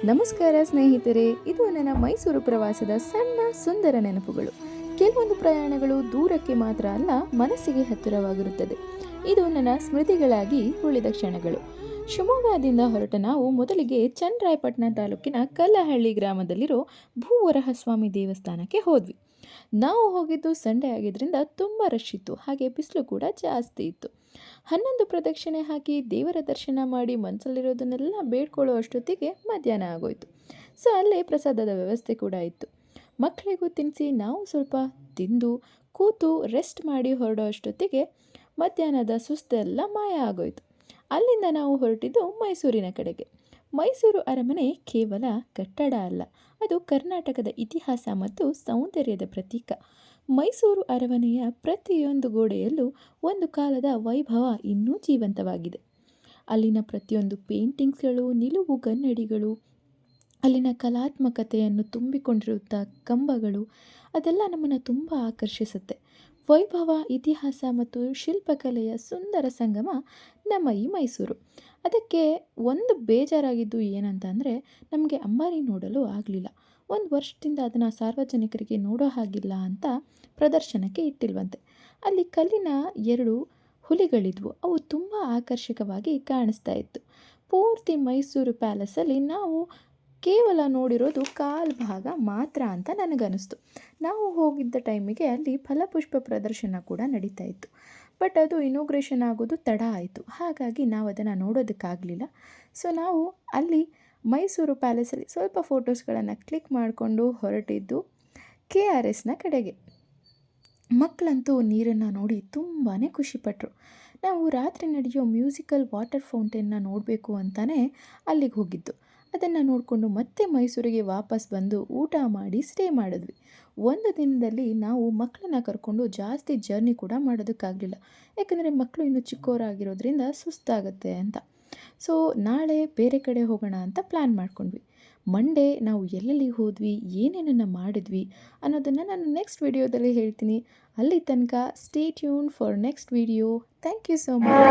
ನಮಸ್ಕಾರ ಸ್ನೇಹಿತರೆ, ಇದು ನನ್ನ ಮೈಸೂರು ಪ್ರವಾಸದ ಸಣ್ಣ ಸುಂದರ ನೆನಪುಗಳು. ಕೆಲವೊಂದು ಪ್ರಯಾಣಗಳು ದೂರಕ್ಕೆ ಮಾತ್ರ ಅಲ್ಲ, ಮನಸ್ಸಿಗೆ ಹತ್ತಿರವಾಗಿರುತ್ತದೆ. ಇದು ನನ್ನ ಸ್ಮೃತಿಗಳಾಗಿ ಉಳಿದ ಕ್ಷಣಗಳು. ಶಿವಮೊಗ್ಗದಿಂದ ಹೊರಟ ನಾವು ಮೊದಲಿಗೆ ಚನ್ನರಾಯಪಟ್ಟಣ ತಾಲೂಕಿನ ಕಲ್ಲಹಳ್ಳಿ ಗ್ರಾಮದಲ್ಲಿರೋ ಭೂವರಹಸ್ವಾಮಿ ದೇವಸ್ಥಾನಕ್ಕೆ ಹೋದ್ವಿ. ನಾವು ಹೋಗಿದ್ದು ಸಂಡೇ ಆಗಿದ್ದರಿಂದ ತುಂಬ ರಶ್ ಇತ್ತು, ಹಾಗೆ ಬಿಸಿಲು ಕೂಡ ಜಾಸ್ತಿ ಇತ್ತು. 11 ಪ್ರದಕ್ಷಿಣೆ ಹಾಕಿ ದೇವರ ದರ್ಶನ ಮಾಡಿ ಮನಸ್ಸಲ್ಲಿರೋದನ್ನೆಲ್ಲ ಬೇಡ್ಕೊಳ್ಳೋ ಅಷ್ಟೊತ್ತಿಗೆ ಮಧ್ಯಾಹ್ನ ಆಗೋಯ್ತು. ಸೊ ಅಲ್ಲೇ ಪ್ರಸಾದದ ವ್ಯವಸ್ಥೆ ಕೂಡ ಇತ್ತು. ಮಕ್ಕಳಿಗೂ ತಿನ್ನಿಸಿ ನಾವು ಸ್ವಲ್ಪ ತಿಂದು ಕೂತು ರೆಸ್ಟ್ ಮಾಡಿ ಹೊರಡೋ ಅಷ್ಟೊತ್ತಿಗೆ ಮಧ್ಯಾಹ್ನದ ಸುಸ್ತೆಲ್ಲ ಮಾಯ ಆಗೋಯ್ತು. ಅಲ್ಲಿಂದ ನಾವು ಹೊರಟಿದ್ದು ಮೈಸೂರಿನ ಕಡೆಗೆ. ಮೈಸೂರು ಅರಮನೆ ಕೇವಲ ಕಟ್ಟಡ ಅಲ್ಲ, ಅದು ಕರ್ನಾಟಕದ ಇತಿಹಾಸ ಮತ್ತು ಸೌಂದರ್ಯದ ಪ್ರತೀಕ. ಮೈಸೂರು ಅರಮನೆಯ ಪ್ರತಿಯೊಂದು ಗೋಡೆಯಲ್ಲೂ ಒಂದು ಕಾಲದ ವೈಭವ ಇನ್ನೂ ಜೀವಂತವಾಗಿದೆ. ಅಲ್ಲಿನ ಪ್ರತಿಯೊಂದು ಪೇಂಟಿಂಗ್ಸ್ಗಳು, ನಿಲುವು ಗನ್ನಡಿಗಳು, ಅಲ್ಲಿನ ಕಲಾತ್ಮಕತೆಯನ್ನು ತುಂಬಿಕೊಂಡಿರುತ್ತ ಕಂಬಗಳು, ಅದೆಲ್ಲ ನಮ್ಮನ್ನು ತುಂಬ ಆಕರ್ಷಿಸುತ್ತೆ. ವೈಭವ, ಇತಿಹಾಸ ಮತ್ತು ಶಿಲ್ಪಕಲೆಯ ಸುಂದರ ಸಂಗಮ ನಮ್ಮ ಈ ಮೈಸೂರು. ಅದಕ್ಕೆ ಒಂದು ಬೇಜಾರಾಗಿದ್ದು ಏನಂತ ಅಂದರೆ, ನಮಗೆ ಅಂಬಾರಿ ನೋಡಲು ಆಗಲಿಲ್ಲ. 1 ವರ್ಷದಿಂದ ಅದನ್ನು ಸಾರ್ವಜನಿಕರಿಗೆ ನೋಡೋ ಹಾಗಿಲ್ಲ ಅಂತ ಪ್ರದರ್ಶನಕ್ಕೆ ಇಟ್ಟಿಲ್ವಂತೆ. ಅಲ್ಲಿ ಕಲ್ಲಿನ 2 ಹುಲಿಗಳಿದ್ವು, ಅವು ತುಂಬ ಆಕರ್ಷಕವಾಗಿ ಕಾಣಿಸ್ತಾ ಇತ್ತು. ಪೂರ್ತಿ ಮೈಸೂರು ಪ್ಯಾಲೇಸಲ್ಲಿ ನಾವು ಕೇವಲ ನೋಡಿರೋದು ಕಾಲು ಭಾಗ ಮಾತ್ರ ಅಂತ ನನಗನ್ನಿಸ್ತು. ನಾವು ಹೋಗಿದ್ದ ಟೈಮಿಗೆ ಅಲ್ಲಿ ಫಲಪುಷ್ಪ ಪ್ರದರ್ಶನ ಕೂಡ ನಡೀತಾ ಇತ್ತು. ಬಟ್ ಅದು ಇನಾಗ್ರೇಷನ್ ಆಗೋದು ತಡ ಆಯಿತು, ಹಾಗಾಗಿ ನಾವು ಅದನ್ನು ನೋಡೋದಕ್ಕಾಗಲಿಲ್ಲ. ಸೊ ನಾವು ಅಲ್ಲಿ ಮೈಸೂರು ಪ್ಯಾಲೇಸಲ್ಲಿ ಸ್ವಲ್ಪ ಫೋಟೋಸ್ಗಳನ್ನು ಕ್ಲಿಕ್ ಮಾಡಿಕೊಂಡು ಹೊರಟಿದ್ದು KRSನ ಕಡೆಗೆ. ಮಕ್ಕಳಂತೂ ನೀರನ್ನು ನೋಡಿ ತುಂಬಾ ಖುಷಿಪಟ್ಟರು. ನಾವು ರಾತ್ರಿ ನಡೆಯೋ ಮ್ಯೂಸಿಕಲ್ ವಾಟರ್ ಫೌಂಟೇನ್ನ ನೋಡಬೇಕು ಅಂತಲೇ ಅಲ್ಲಿಗೆ ಹೋಗಿದ್ದು. ಅದನ್ನು ನೋಡಿಕೊಂಡು ಮತ್ತೆ ಮೈಸೂರಿಗೆ ವಾಪಸ್ ಬಂದು ಊಟ ಮಾಡಿ ಸ್ಟೇ ಮಾಡಿದ್ವಿ. 1 ದಿನದಲ್ಲಿ ನಾವು ಮಕ್ಕಳನ್ನ ಕರ್ಕೊಂಡು ಜಾಸ್ತಿ ಜರ್ನಿ ಕೂಡ ಮಾಡೋದಕ್ಕಾಗಲಿಲ್ಲ, ಯಾಕಂದರೆ ಮಕ್ಕಳು ಇನ್ನೂ ಚಿಕ್ಕವರಾಗಿರೋದ್ರಿಂದ ಸುಸ್ತಾಗುತ್ತೆ ಅಂತ. ಸೊ ನಾಳೆ ಬೇರೆ ಕಡೆ ಹೋಗೋಣ ಅಂತ ಪ್ಲ್ಯಾನ್ ಮಾಡ್ಕೊಂಡ್ವಿ. ಮಂಡೇ ನಾವು ಎಲ್ಲೆಲ್ಲಿ ಹೋದ್ವಿ, ಏನೇನನ್ನು ಮಾಡಿದ್ವಿ ಅನ್ನೋದನ್ನು ನಾನು ನೆಕ್ಸ್ಟ್ ವಿಡಿಯೋದಲ್ಲಿ ಹೇಳ್ತೀನಿ. ಅಲ್ಲಿ ತನಕ stay tune for next video. Thank you so much.